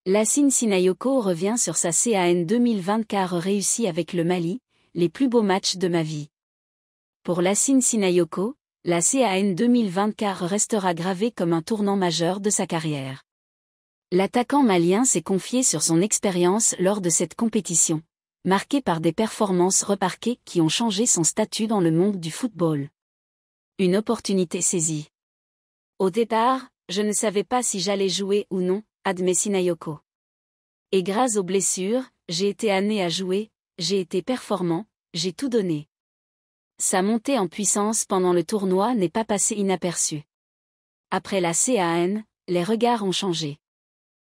Lacine Sinayoko revient sur sa CAN 2020 car réussie avec le Mali, les plus beaux matchs de ma vie. Pour Lacine Sinayoko, la CAN 2020 car restera gravée comme un tournant majeur de sa carrière. L'attaquant malien s'est confié sur son expérience lors de cette compétition, marquée par des performances remarquées qui ont changé son statut dans le monde du football. Une opportunité saisie. Au départ, je ne savais pas si j'allais jouer ou non, admet Sinayoko. Et grâce aux blessures, j'ai été amené à jouer, j'ai été performant, j'ai tout donné. Sa montée en puissance pendant le tournoi n'est pas passée inaperçue. Après la CAN, les regards ont changé.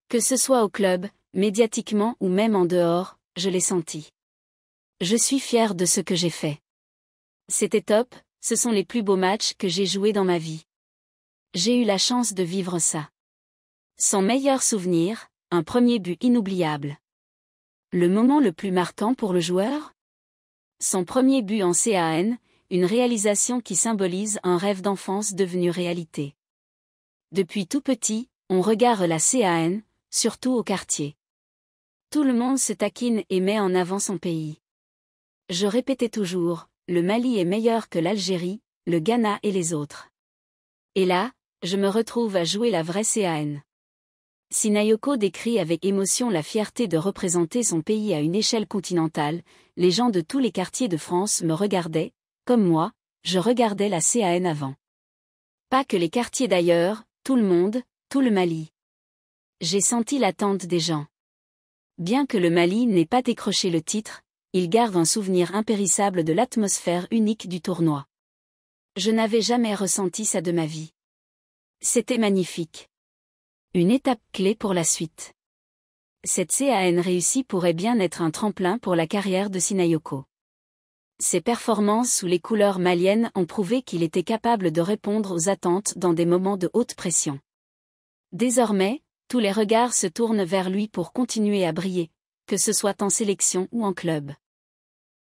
Que ce soit au club, médiatiquement ou même en dehors, je l'ai senti. Je suis fier de ce que j'ai fait. C'était top, ce sont les plus beaux matchs que j'ai joués dans ma vie. J'ai eu la chance de vivre ça. Son meilleur souvenir, un premier but inoubliable. Le moment le plus marquant pour le joueur ? Son premier but en CAN, une réalisation qui symbolise un rêve d'enfance devenu réalité. Depuis tout petit, on regarde la CAN, surtout au quartier. Tout le monde se taquine et met en avant son pays. Je répétais toujours, le Mali est meilleur que l'Algérie, le Ghana et les autres. Et là, je me retrouve à jouer la vraie CAN. Sinayoko décrit avec émotion la fierté de représenter son pays à une échelle continentale. Les gens de tous les quartiers de France me regardaient, comme moi, je regardais la CAN avant. Pas que les quartiers d'ailleurs, tout le monde, tout le Mali. J'ai senti l'attente des gens. Bien que le Mali n'ait pas décroché le titre, il garde un souvenir impérissable de l'atmosphère unique du tournoi. Je n'avais jamais ressenti ça de ma vie. C'était magnifique. Une étape clé pour la suite. Cette CAN réussie pourrait bien être un tremplin pour la carrière de Sinayoko. Ses performances sous les couleurs maliennes ont prouvé qu'il était capable de répondre aux attentes dans des moments de haute pression. Désormais, tous les regards se tournent vers lui pour continuer à briller, que ce soit en sélection ou en club.